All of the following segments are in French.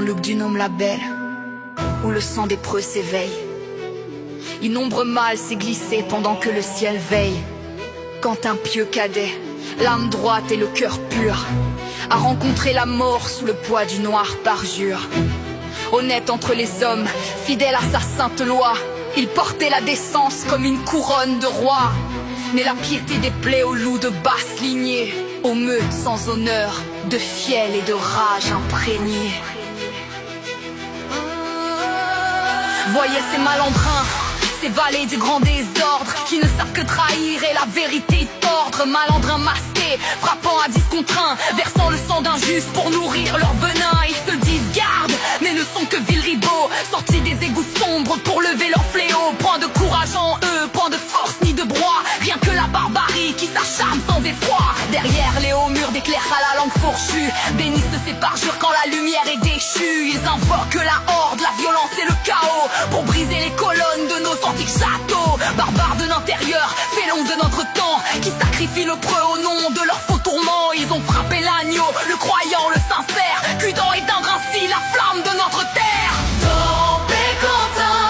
look d'une homme la belle, où le sang des preux s'éveille. Innombre mal s'est glissé pendant que le ciel veille. Quand un pieux cadet, l'âme droite et le cœur pur, a rencontré la mort sous le poids du noir parjure. Honnête entre les hommes, fidèle à sa sainte loi, il portait la décence comme une couronne de roi. Mais la piété des plaies aux loups de basse lignée, aux meutes sans honneur, de fiel et de rage imprégnée. Voyez ces malandrins, ces valets du grand désordre, qui ne savent que trahir et la vérité tordre. Malandrins masqués, frappant à 10 contre 1, versant le sang d'injuste pour nourrir leur venin. Ils se disent garde, mais ne sont que vils ribauds, sortis des égouts sombres pour lever leur fléau. Point de courage en eux, point de force ni de broie, rien que la barbarie qui s'acharne sans effroi. Derrière les hauts murs d'éclairs à la langue fourchue, bénissent ces parjures quand la lumière est déchue. Ils invoquent la horde, la violence et le chaos, pour briser les colonnes de nos antiques châteaux. Barbares de l'intérieur, félons de notre temps, qui sacrifient le preux au nom de leurs faux tourments. Ils ont frappé l'agneau, le croyant, le sincère, cuidant éteindre ainsi la flamme de notre terre. Dans Pécantin,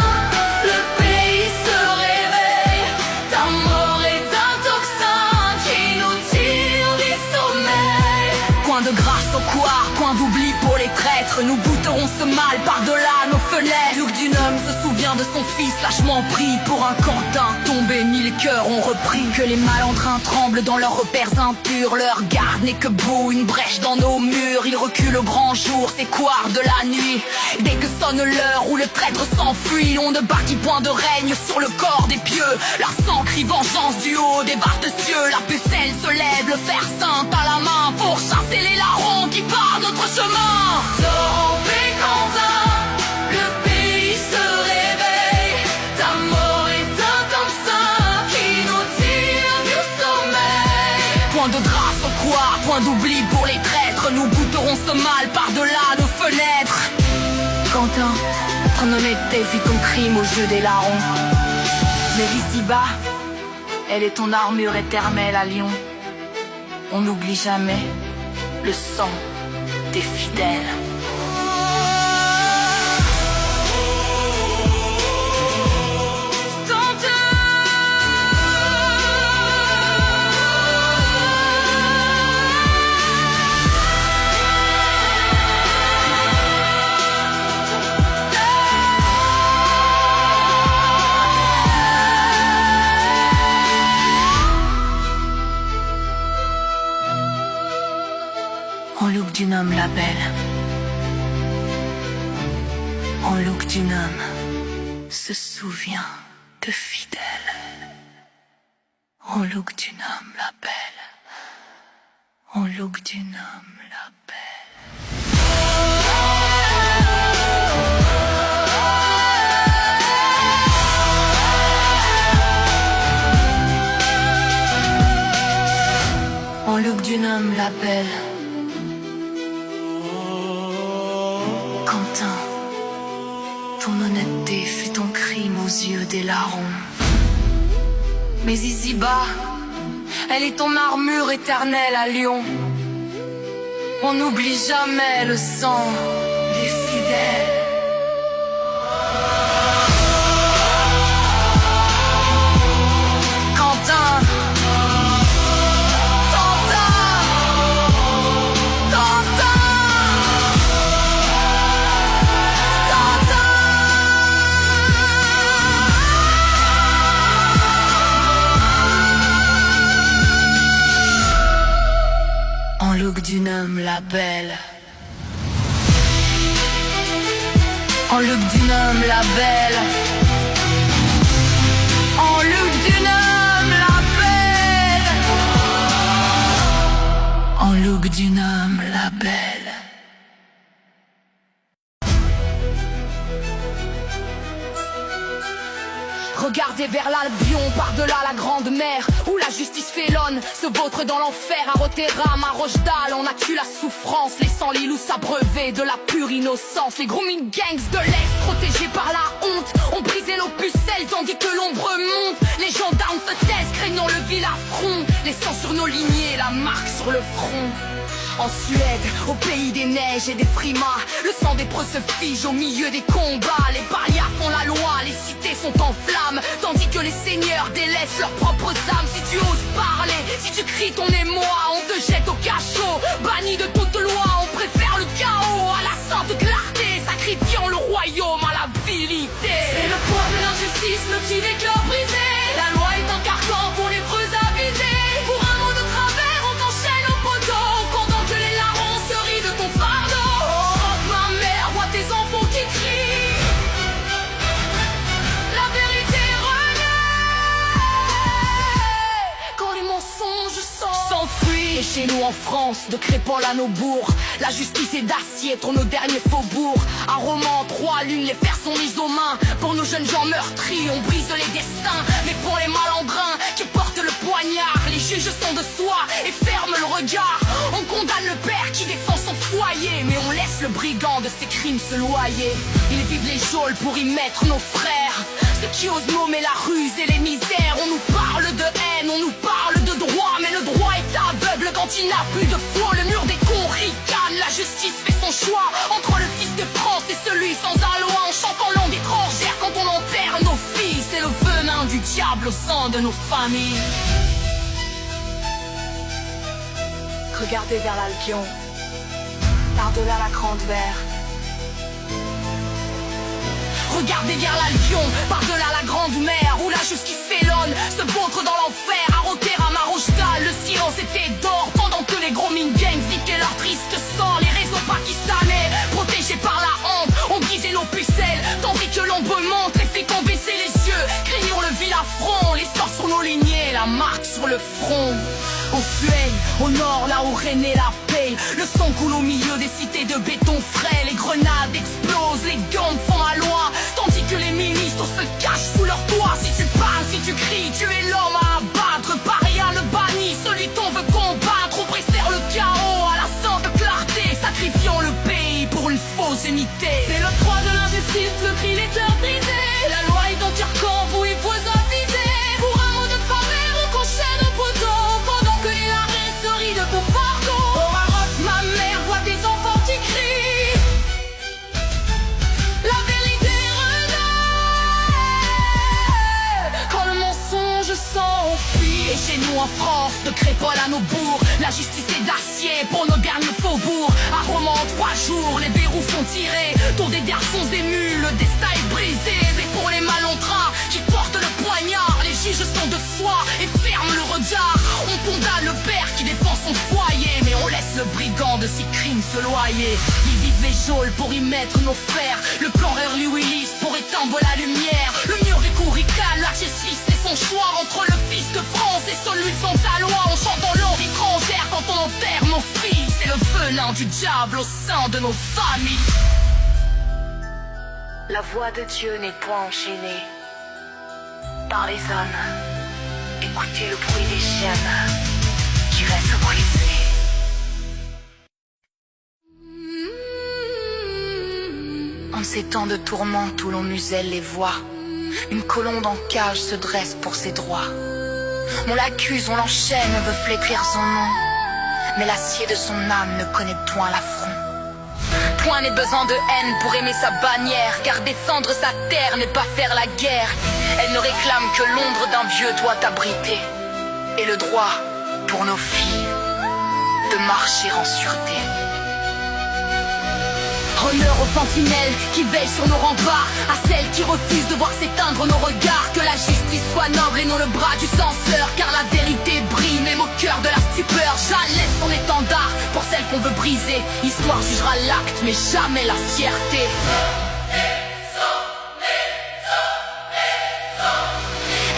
le pays se réveille, ta mort est un tocsin qui nous tire du sommeil. Point de grâce au couard, point d'oubli pour les traîtres, nous goûterons ce mal par-delà nos fenêtres. Look d'une homme se souvient de son fils lâchement pris pour un Quentin tombé, ni les cœurs ont repris. Que les malandrins tremblent dans leurs repères impurs, leur garde n'est que beau, une brèche dans nos murs. Ils reculent au grand jour, ces couards de la nuit. Dès que sonne l'heure où le traître s'enfuit, on ne bâtit point de règne sur le corps des pieux. Leur sang crie vengeance du haut des vastes cieux. La pucelle se lève, le fer saint à la main, pour chasser les larrons qui partent notre chemin. Dans Pécantin, le pays se réveille, ta mort est un tocsin qui nous tire du sommeil. Point de grâce au couard, point d'oubli pour les traîtres, nous goûterons ce mal par-delà nos fenêtres. Quentin, ton honnêteté fit ton crime aux yeux des larrons, mais ici-bas, elle est ton armure éternelle à Lyon. On n'oublie jamais le sang des fidèles. En look d'une homme la belle, en look d'une homme se souvient de fidèle. En look d'une homme la belle, en look d'une homme la belle. En look d'une homme la belle. Quentin, ton honnêteté fut ton crime aux yeux des larrons. Mais ici-bas, elle est ton armure éternelle à Lyon. On n'oublie jamais le sang des fidèles. Quentin, en look d'une homme la belle. En look d'une homme la belle. En look d'une homme la belle. En look d'une homme la belle. Regardez vers l'Albion, par-delà la grande mer, où la justice félonne se vautre dans l'enfer. À Rotterdam, à Rochdale, on accue la souffrance, laissant les loups s'abreuver de la pure innocence. Les grooming gangs de l'Est, protégés par la honte, ont brisé nos pucelles tandis que l'ombre monte. Les gendarmes se taisent, craignant le vil affront, laissant sur nos lignées la marque sur le front. En Suède, au pays des neiges et des frimas, le sang des preux se fige au milieu des combats. Les parias font la loi, les cités sont en flammes, tandis que les seigneurs délaissent leurs propres âmes. Si tu oses parler, si tu cries ton émoi, on te jette au cachot, banni de toute loi. On préfère le chaos à la sainte clarté, sacrifiant le royaume à la vilité. C'est le poids de l'injustice, le petit décor brisé. La loi est un carcan pour les preux avisés. Pour un mot de travers, on t'enchaîne au poteau, pendant que les larrons se rient de ton fardeau. Oh, ma mère, vois tes enfants qui crient. La vérité renaît quand les mensonges s'enfuient. Et chez nous en France, de Crépol à nos bourgs, la justice est d'acier, tourne au dernier faubourg. Un roman en 3 lunes, les fers sont mis aux mains. Pour nos jeunes gens meurtris, on brise les destins. Mais pour les malandrins qui portent le poignard, les juges sont de soi et ferment le regard. On condamne le père qui défend son foyer, mais on laisse le brigand de ses crimes se loyer. Ils vivent les geôles pour y mettre nos frères, ceux qui osent nommer la ruse et les misères. On nous parle de haine, on nous parle de droit, mais le droit est aveugle quand il n'a plus de foi. Le mur des cons ricane, la justice fait son choix entre le fils de France et celui sans un loi. On chante en langue étrangère quand on enterre nos filles. C'est le venin du diable au sein de nos familles. Regardez vers l'Albion, par-delà la grande mer. Regardez vers l'Albion, par-delà la grande mer, où la justice félonne, se vautre dans l'enfer. À Rotterdam, à Rochdale, le silence était d'or, pendant que les gros mine gangs vidaient leur triste sang. Les réseaux pakistanais, protégés par la honte, ont brisé nos pucelles, tandis que l'ombre monte et fait qu'on baisser les yeux. Craignons le vil affront, les sorts sur nos lignées, la marque sur le front. Au Suède, au nord, là où régnait la paix, le sang coule au milieu des cités de béton frais. Les grenades explosent, les gangs font à loin, tandis que les ministres se cachent sous leurs toits. Si tu parles, si tu cries, tu es l'homme à abattre. Paria le banni, celui qu'on veut combattre. On préfère le chaos à la sainte clarté, sacrifiant le pays pour une fausse unité. C'est le poids de l'injustice, le cri des cœurs brisés. La loi est en carcan, vous et vos avisés. Pour un mot de faveur, on qu'enchaîne un poteau, pendant que les larrons se rient de ton fardeau. Oh Maroc, ma mère, vois tes enfants qui crient. La vérité renaît quand le mensonge s'enfuit. Et chez nous en France, de Crépol à nos bourgs, la justice est d'acier pour nos derniers faubourgs. Un roman en 3 jours, les verrous sont tirés, tour des garçons émus, le destin est brisé. Mais pour les malandrins qui portent le poignard, les juges sont de foi et ferment le regard. On condamne le père qui défend son foyer, mais on laisse le brigand de ses crimes se loyer. Ils vivent les geôles pour y mettre nos fers, le plan Early Willis pour éteindre la lumière. Le mur des coups ricane, la justice c'est son choix entre le fils de France et celui sans sa loi. On chante en langue étrangère quand on enterre nos filles. C'est le venin du diable au sein de nos familles. La voix de Dieu n'est point enchaînée par les hommes. Écoutez le bruit des chiennes qui restent brisées. En ces temps de tourmente où l'on muselle les voix, une colombe en cage se dresse pour ses droits. On l'accuse, on l'enchaîne, veut flétrir son nom, mais l'acier de son âme ne connaît point l'affront. Point n'est besoin de haine pour aimer sa bannière, car défendre sa terre n'est pas faire la guerre. Elle ne réclame que l'ombre d'un vieux toit abrité, et le droit, pour nos filles, de marcher en sûreté. Honneur aux sentinelles qui veillent sur nos remparts, à celles qui refusent de voir s'éteindre nos regards. Que la justice soit noble et non le bras du censeur, car la vérité brille même au cœur de la stupeur. J'enlève son étendard pour celle qu'on veut briser. L'histoire jugera l'acte mais jamais la fierté.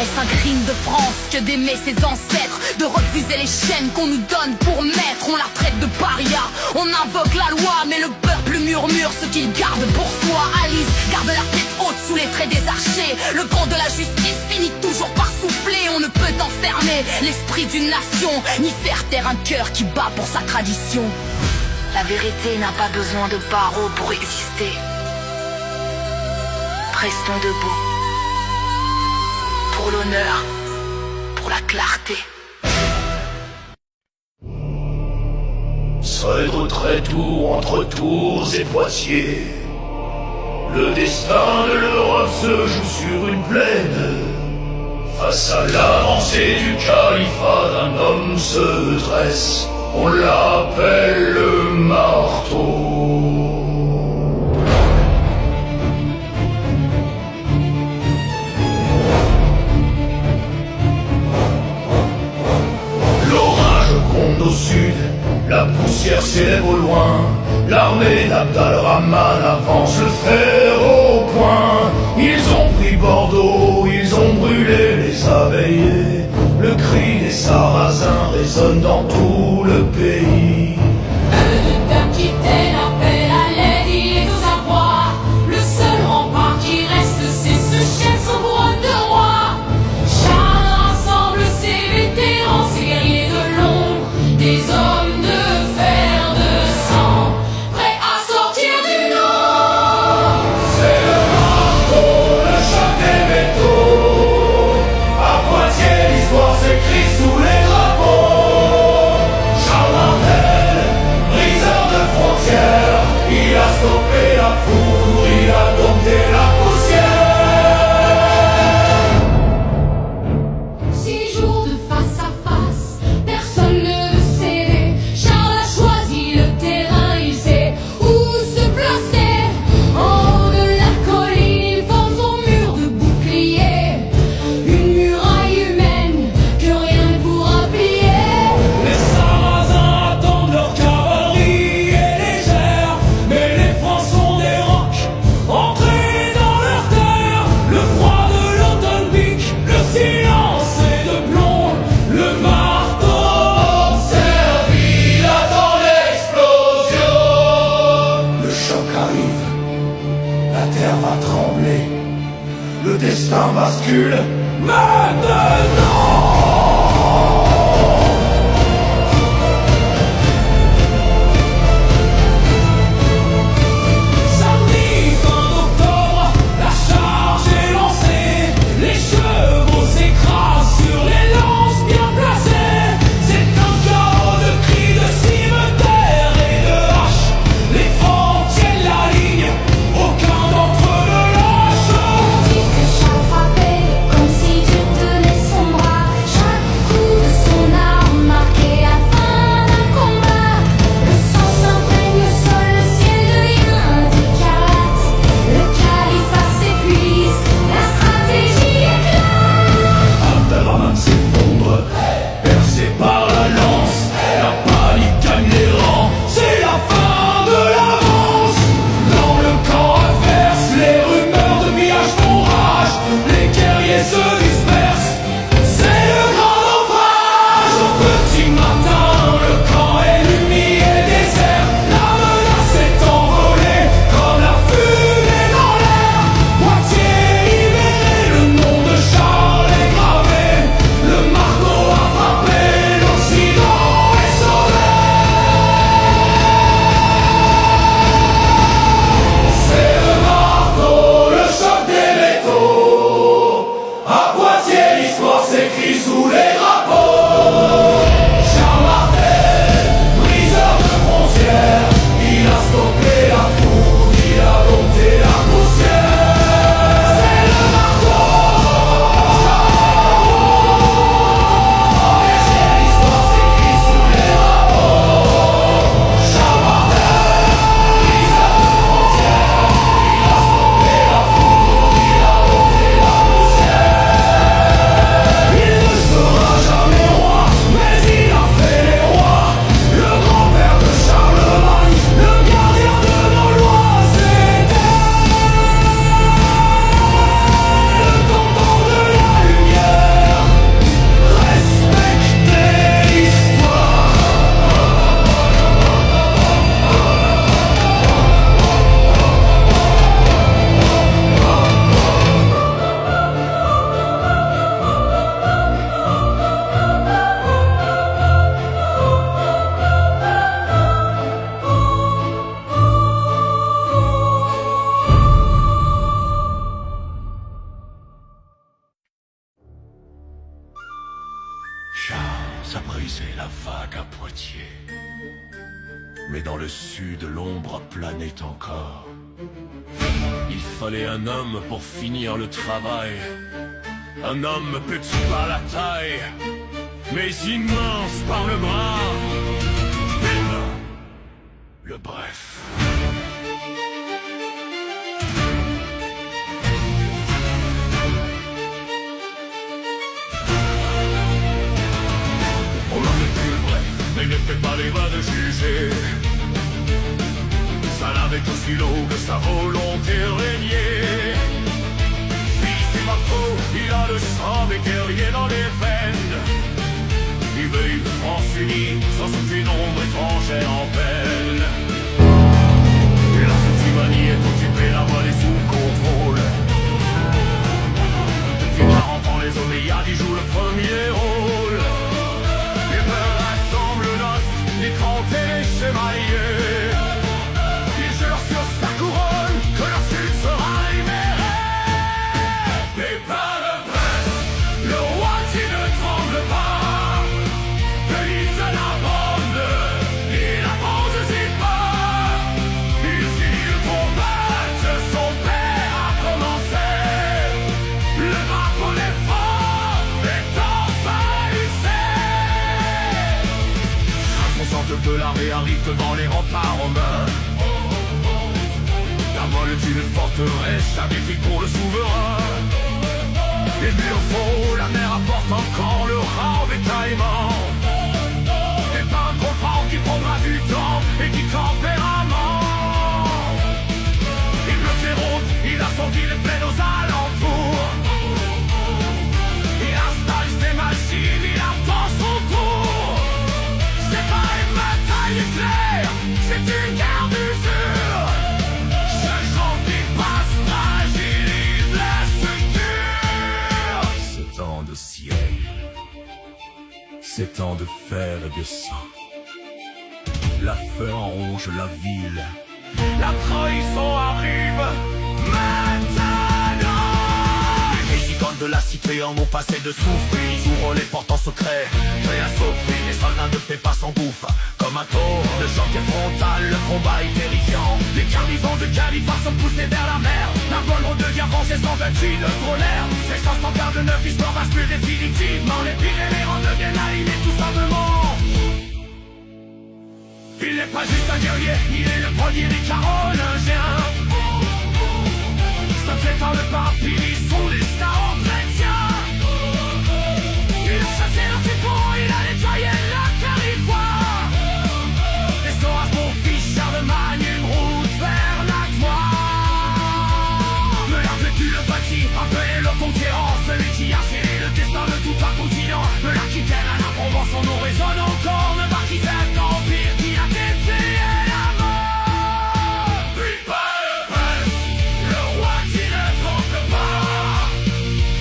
Est-ce un crime de France que d'aimer ses ancêtres, de refuser les chaînes qu'on nous donne pour maître? On la traite de paria, on invoque la loi, mais le peuple murmure ce qu'il garde pour soi. Alice garde la tête haute sous les traits des archers. Le vent de la justice finit toujours par souffler. On ne peut enfermer l'esprit d'une nation, ni faire taire un cœur qui bat pour sa tradition. La vérité n'a pas besoin de barreaux pour exister. Restons debout. Pour l'honneur, pour la clarté. serait de Trétour entre Tours et Poitiers. Le destin de l'Europe se joue sur une plaine. Face à l'avancée du califat d'un homme se dresse, on l'appelle le marteau. Au sud, la poussière s'élève au loin. L'armée d'Abd al-Rahman avance, le fer au point. Ils ont pris Bordeaux, ils ont brûlé les abeilles. Le cri des Sarrasins résonne dans tout le pays. Le capitaine appelle à l'aide, il est aux abois. Le seul rempart qui reste, c'est ce chef sans couronne de roi. Charles rassemble ses vétérans, ses guerriers de l'ombre, des hommes de fer, de sang, prêts à sortir du Nord. C'est le marteau, le choc des métaux. À Poitiers, l'histoire s'écrit sous les drapeaux. Charles Martel, briseur de frontières, il a stoppé la foudre, il a dompté la poussière. 6 jours de face à face, personne ne le sait. Charles a choisi le terrain, il sait où se placer. En haut de la colline, il forme son mur de boucliers. Une muraille humaine que rien ne pourra plier. Les Sarrasins attendent leur cavalerie est légère, mais les Francs sont des rocs, entrés dans leur terre. Le froid de l'automne pique, le silence est de plomb. Le marteau servi, il attend l'explosion. Le choc arrive, la terre va trembler, le destin bascule maintenant. Samedi, fin d'octobre, la charge est lancée. Les chevaux s'écrasent sur les lances bien placées. C'est un chaos de cris, de cimetères et de haches. Les Francs tiennent la ligne, aucun d'entre eux ne lâche. Dit que Charles frappait comme si Dieu tenait son bras. Chaque coup de son arme marquait la fin d'un combat. Le sang s'imprègne au sol, le ciel devient d'écarlate. Le califat s'épuise, la stratégie éclate. Abd al-Rahman s'effondre, percé par la lance. La panique gagne les rangs, c'est la fin de l'avance. Dans le camp adverse, les rumeurs de pillage font rage. Les guerriers se dispersent, c'est le grand naufrage. Au petit matin, le camp est humide et désert. La menace est envolée comme la fumée dans l'air. Poitiers libéré, le nom de Charles est gravé. Le marteau a frappé, l'Occident est sauvé. C'est le marteau, le choc des métaux. À Poitiers, l'histoire s'écrit sous les drapeaux. Charles Martel, briseur de frontières, il a stoppé la foudre, il a dompté la poussière. C'est le marteau. L'histoire s'écrit sous les drapeaux. Charles Martel, briseur de frontières, il a stoppé la foudre, il a dompté la poussière. Il ne sera jamais roi, mais il a fait les rois. Le grand-père de Charlemagne, le gardien de nos lois, c'était le tonton de la lumière. Respectez l'histoire. Charles a brisé la vague à Poitiers. Mais dans le sud, l'ombre planait encore. Il fallait un homme pour finir le travail. Un homme petit par la taille, mais immense par le bras. Vive le bref. On en est plus le bref, mais ne fais pas les mains de juger. Ça n'avait aussi l'eau que sa volonté régnait. C'est pas faux, il a le sang des guerriers dans les veines. Il veut une France unie, sans aucune ombre étrangère en peine. La Soutimanie est occupée, la voile est sous contrôle. Depuis 40 ans, les Omeyyades y jouent le premier rôle. Les peurs rassemblent le noce, les trente et les chevaliers. Ils jurent sur sa couronne que leur sud sera libéré. Mais pas de presse, le roi qui ne tremble pas, que l'île n'abonde, il avance si pas. Il finit le combat que son père a commencé. Le drapeau des forts est enfin hissé. Un concentre de l'armée arrive devant les remparts romains. La molle d'une forteresse sacrifie pour le souverain. Les murs faux, la mer apporte encore le ravitaillement. Et pas un comprend qui prendra du temps et qui tempérament. Il bloque les routes, il a senti les plaines aux alentours. Il installe ses machines, il attend son tour. C'est pas une bataille éclair, c'est une guerre d'usure. Chaque jour qui passe fragilise la structure. C'est temps de ciel, c'est temps de fer et de sang. La faim ronge la ville, la trahison arrive maintenant. Les gigantes de la cité en ont passé de souffrir. Ils ouvrent les portes en secret, prêts à s'offrir. Les soldats de paix passent en bouffe comme un taureau. Le choc est frontal, le combat est terrifiant. Les carnivores de Califas sont poussés vers la mer. La bonne de guerre vengée sans vertu de trôneur. C'est sans standard de neuf, l'histoire bascule définitivement. Les Pyrénées en deviennent alignés tout simplement. Il n'est pas juste un guerrier, il est le premier des Carolingiens. Ça fait dans le parapluie, son destin en chrétien. Il a chassé l'antipour, il a nettoyé la terre ivoire. Et Soras pour fils Charlemagne, une route vers la gloire. Me l'a vécu le bâti, appelé le conquérant. Celui qui a scellé le destin de tout un continent. Me l'Aquitaine à la Provence, son nom résonne encore. Le Marquisette, l'Empire qui a défié la mort. Puis pas de presse, le roi qui ne tremble pas.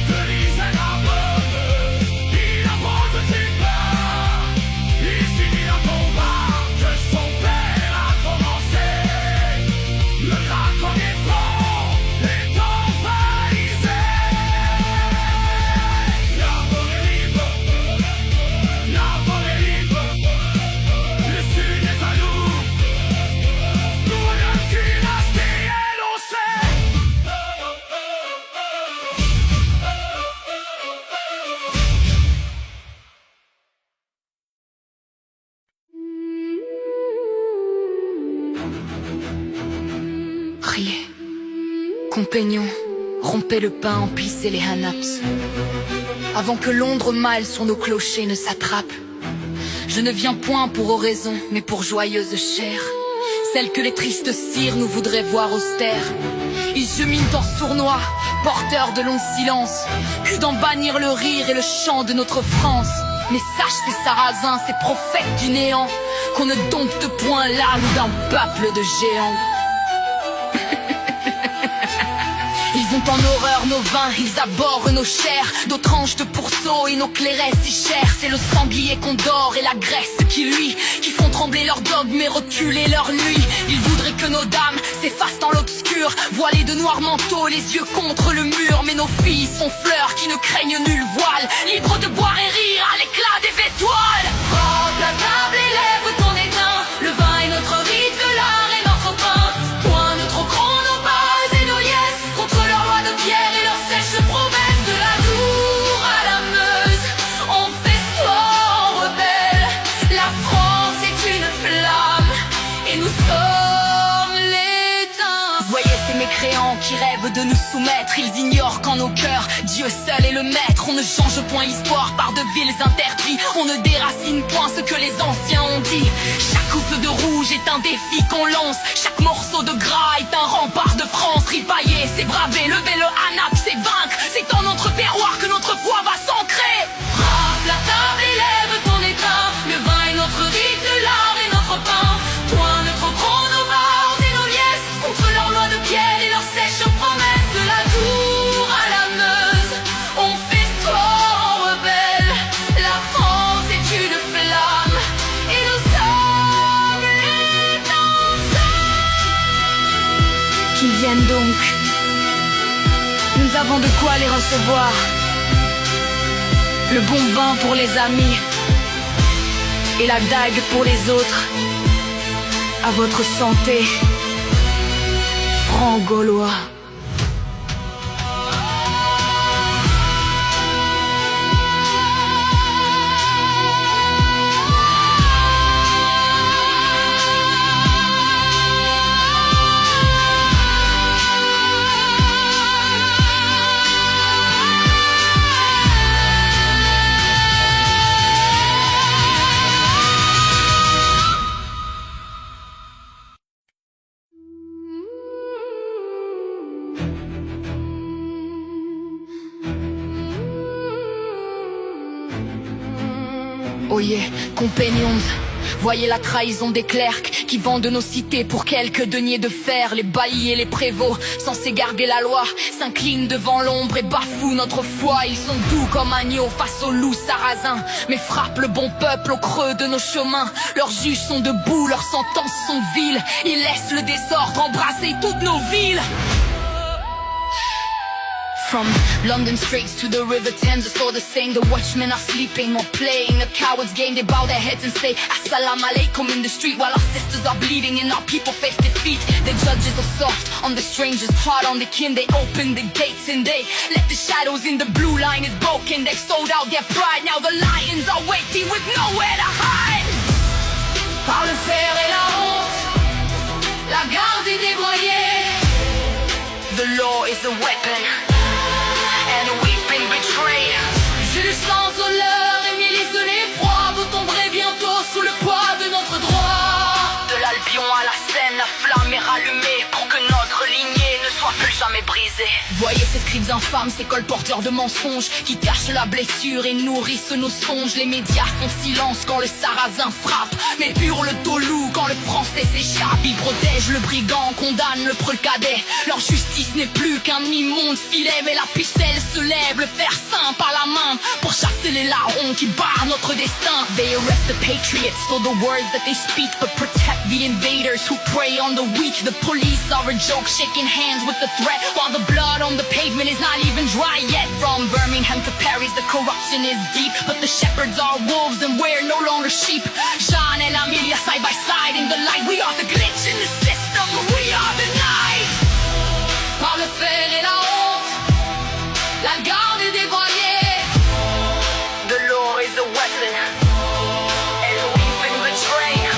De l'Isère à Bode, il avance si pas. Il finit un combat que son père a commencé. Le dragon des forts est envahissé. La forêt est libre, le sud est à nous. Nous la dynastie est lancée. Riez, compagnons, rompez le pain, emplissez les hanaps. Avant que l'ombre mâle sur nos clochers ne s'attrape. Je ne viens point pour oraison, mais pour joyeuse chair. Celle que les tristes cires nous voudraient voir austère. Ils cheminent en sournois, porteurs de longs silences, que d'en bannir le rire et le chant de notre France. Mais sache ces sarrasins, ces prophètes du néant, qu'on ne dompte point l'âme d'un peuple de géants. Ils ont en horreur nos vins, ils abhorrent nos chairs. D'autres tranches de pourceaux et nos clairesses si chères. C'est le sanglier qu'on dort et la graisse qui luit, qui font trembler leurs dogmes et reculer leur nuit. Ils voudraient que nos dames s'effacent dans l'obscur, voilées de noirs manteaux, les yeux contre le mur. Mais nos filles sont fleurs qui ne craignent nul voile, libres de boire et rire à l'éclat des étoiles. Frappe la table et lève ton étain, le vin est notre rêvent de nous soumettre. Ils ignorent qu'en nos cœurs, Dieu seul est le maître. On ne change point l'histoire par de vils interdits. On ne déracine point ce que les anciens ont dit. Chaque couple de rouge est un défi qu'on lance. Chaque morceau de gras est un rempart de France. Ripailler, c'est braver, lever le hanap, c'est vaincre. C'est dans notre terroir que notre foi va s'ancrer. Frappe la table et lève ton étain. Le vin est notre rite, l'art est notre pain. Toi, notre trône, nos morts et nos liesses, contre leurs lois de pierre et leurs sèches promesses. De la tour à la Meuse, on fait sport rebelle. La France est une flamme et nous sommes les danseurs. Qu'ils viennent donc, nous avons de quoi les recevoir. Le bon vin pour les amis et la dague pour les autres. À votre santé, francs gaulois. Oh yeah, compagnons, voyez la trahison des clercs qui vendent nos cités pour quelques deniers de fer. Les baillis et les prévôts, censés garder la loi, s'inclinent devant l'ombre et bafouent notre foi. Ils sont doux comme agneaux face aux loups sarrasins, mais frappent le bon peuple au creux de nos chemins. Leurs juges sont debout, leurs sentences sont viles. Ils laissent le désordre embrasser toutes nos villes. From London Straits to the River Thames, it's all the same. The watchmen are sleeping or playing a coward's game. They bow their heads and say Assalamu alaikum in the street, while our sisters are bleeding and our people face defeat. The judges are soft on the strangers, hard on the kin. They open the gates and they let the shadows in. The blue line is broken, they've sold out their pride. Now the lions are waiting with nowhere to hide. Par le fer et la honte, la garde est dévoyée. The law is a weapon and we've been betrayed. Juge sans honneur et milice de l'effroi, vous tomberez bientôt sous le poids de notre droit. De l'Albion à la Seine, la flamme est rallumée pour que notre lignée ne soit plus jamais brisée. Voyez ces scribes infâmes, ces colporteurs de mensonges qui cachent la blessure et nourrissent nos songes. Les médias font silence quand le sarrasin frappe, mais hurlent le tolou quand le français s'échappe. Ils protègent le brigand, condamnent le preux cadet. Leur justice n'est plus qu'un immonde filet, mais la pucelle se lève, le fer saint par la main, pour chasser les larrons qui barrent notre destin. They arrest the patriots for the words that they speak, but protect the invaders who prey on the weak. The police are a joke, shaking hands with the threat, while the blood on the pavement is not even dry yet. From Birmingham to Paris, the corruption is deep, but the shepherds are wolves and we're no longer sheep. Jean and Amelia side by side in the light. We are the glitch in the system, we are the night. Par le fer et la honte, la garde est dévoyée. The law is a weapon and we've been betrayed.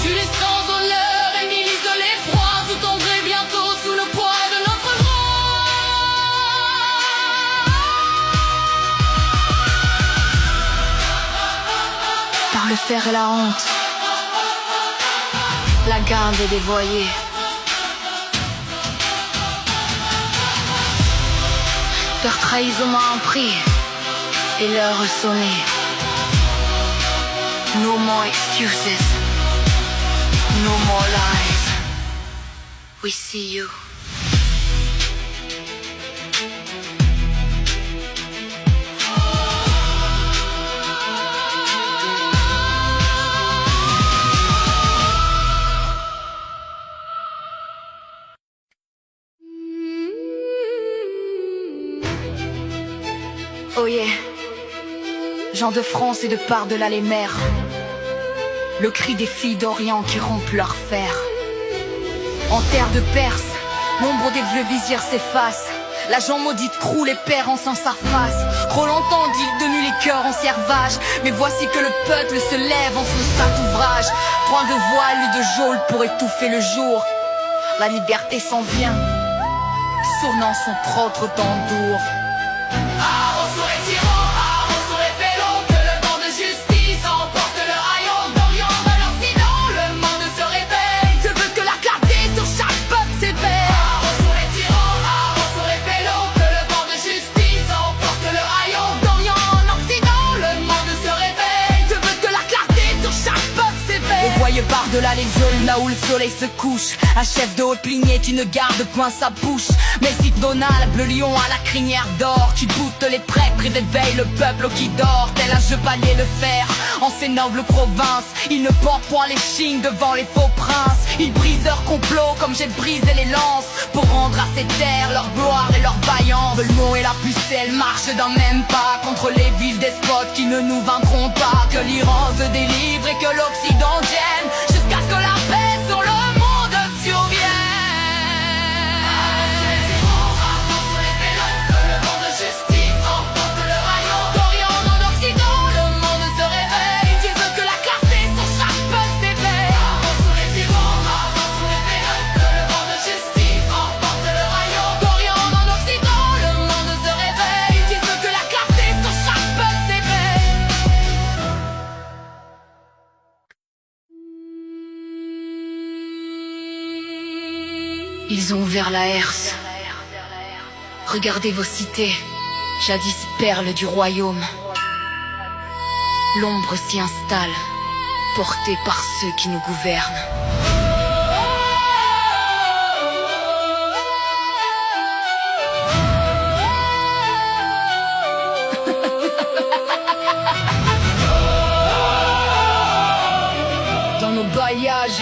Jules sans honneur et milice de l'effroi, vous tomberez bientôt sous le poids de notre droit. Par le fer et la honte, la garde est dévoyée. Leur trahison m'a un prix et l'heure a sonné. No more excuses, no more lies. We see you. Oh yeah, gens de France et de par-delà les mers, le cri des filles d'Orient qui rompent leur fer. En terre de Perse, l'ombre des vieux vizirs s'efface. L'agent maudite croule et perd en sang sa face. Trop longtemps d'île de nu les cœurs en servage, mais voici que le peuple se lève en son saint ouvrage. Point de voile ni de geôle pour étouffer le jour. La liberté s'en vient, sonnant son propre tambour. Arrons sur les tyrans, arrons sur les félons, que le vent de justice emporte le rayon. D'Orient à l'Occident, le monde se réveille. Je veux que la clarté sur chaque peuple s'éveille. Arrons sur les tyrans, arrons sur les félons, que le vent de justice emporte le rayon. D'Orient en Occident, Le monde se réveille. je veux que la clarté sur chaque peuple s'éveille. Et voyez par-delà les zones, là où le soleil se couche, un chef de haute lignée qui ne garde point sa bouche. Mais si Donald, le lion à la crinière d'or, qui boute les prêtres et réveille le peuple qui dort. Tel un chevalier le fer, en ces nobles provinces, il ne porte point les chignes devant les faux princes. Il brise leurs complots comme j'ai brisé les lances, pour rendre à ces terres leur gloire et leur vaillance. Belmont et la pucelle marchent d'un même pas contre les villes despotes qui ne nous vaincront pas. Que l'Iran se délivre et que l'Occident tienne, jusqu'à ce que la paix sur le monde survienne. Arrons sur les félons, que le vent de justice emporte le rayon. D'Orient en Occident, le monde se réveille. Tu veux que la clarté sur chaque peuple s'éveille. Arrons sur les tyrans, arrons sur les félons, que le vent de justice emporte le rayon. D'Orient en Occident, le monde se réveille. Tu veux que la clarté sur chaque peuple s'éveille. Ils ont ouvert la herse. Regardez vos cités, jadis perles du royaume. L'ombre s'y installe, portée par ceux qui nous gouvernent. Dans nos baillages,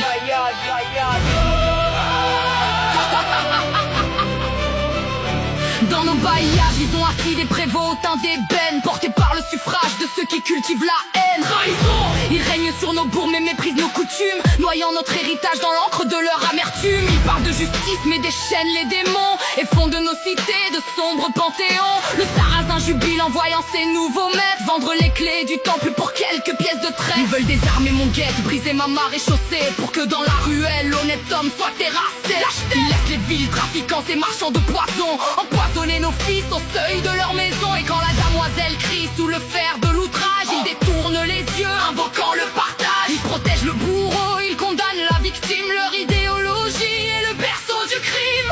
dans nos baillages, ils ont assis des prévôts au teint d'ébène, portés par le suffrage de ceux qui cultivent la haine. Trahison! Ils règnent sur nos bourgs mais méprisent nos coutumes, noyant notre héritage dans l'encre de leur amertume. Ils parlent de justice mais déchaînent les démons et font de nos cités de sombres panthéons. Le sarrasin jubile en voyant ses nouveaux maîtres vendre les clés du temple pour quelques pièces de trait. Ils veulent désarmer mon guette, briser ma marée chaussée, pour que dans la ruelle l'honnête homme soit terrassé. Ils laissent les villes trafiquants et marchands de poison empoisonner nos fils au seuil de leur maison. Et quand la damoiselle crie sous le fer de l'outrage, ils détournent les yeux invoquant le partage. Ils protègent le bourreau, ils condamnent la victime, leur idéologie est le berceau du crime.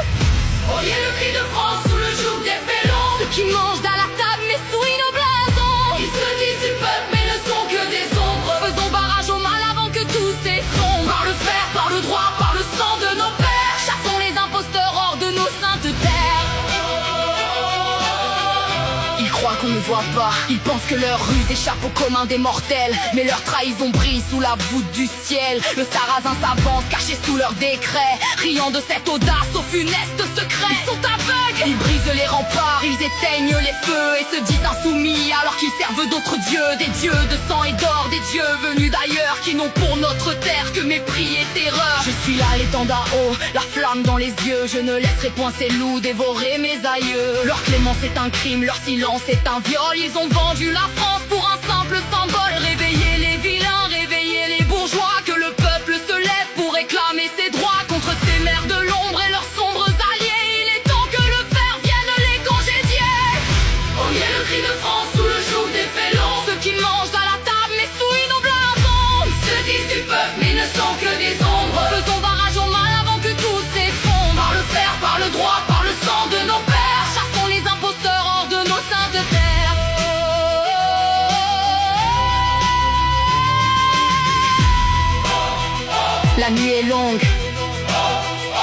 Oyez le cri de France sous le joug des félons. Ceux qui mangent à la table mais souillent nos blasons. Ils se disent du peuple mais ne sont que des ombres. Faisons barrage au mal avant que tout s'effondre. Par le fer, par le droit, par le sang de nos pères. Chassons les imposteurs hors de nos saintes terres. Ils croient qu'on ne voit pas, ils pensent que leur ruse échappe au commun des mortels. Mais leur trahison brille sous la voûte du ciel. Le sarrasin s'avance caché sous leur décret, riant de cette audace au funeste secret. Ils sont aveugles, ils brisent les remparts, ils éteignent les feux et se disent insoumis alors qu'ils servent d'autres dieux. Des dieux de sang et d'or, des dieux venus d'ailleurs, qui n'ont pour notre terre que mépris et terreur. Je suis là l'étang d'en haut, la flamme dans les yeux. Je ne laisserai point ces loups dévorer mes aïeux. Leur clémence est un crime, leur silence est un viol. Ils ont vendu la France pour un simple symbole. Réveillez les vilains, réveillez les bourgeois, que le peuple se lève pour réclamer ses droits contre ces mères de l'ombre et leurs sombres alliés. Il est temps que le fer vienne les congédier. Oyez le cri de France sous le joug des félons. Ceux qui mangent à la table mais souillent nos blasons. Ils se disent du peuple mais ne sont que des ombres. Faisons barrage au mal avant que tout s'effondre. Par le fer, par le droit, par le sang de nos pères. Chassons les imposteurs hors de nos saintes terres. La nuit est longue,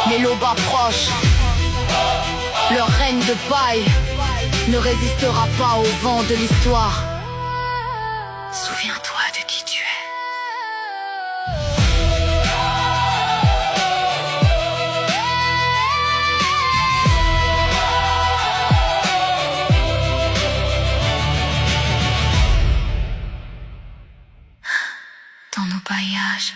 mais l'aube approche. Leur règne de paille ne résistera pas au vent de l'histoire. Souviens-toi de qui tu es. Dans nos baillages.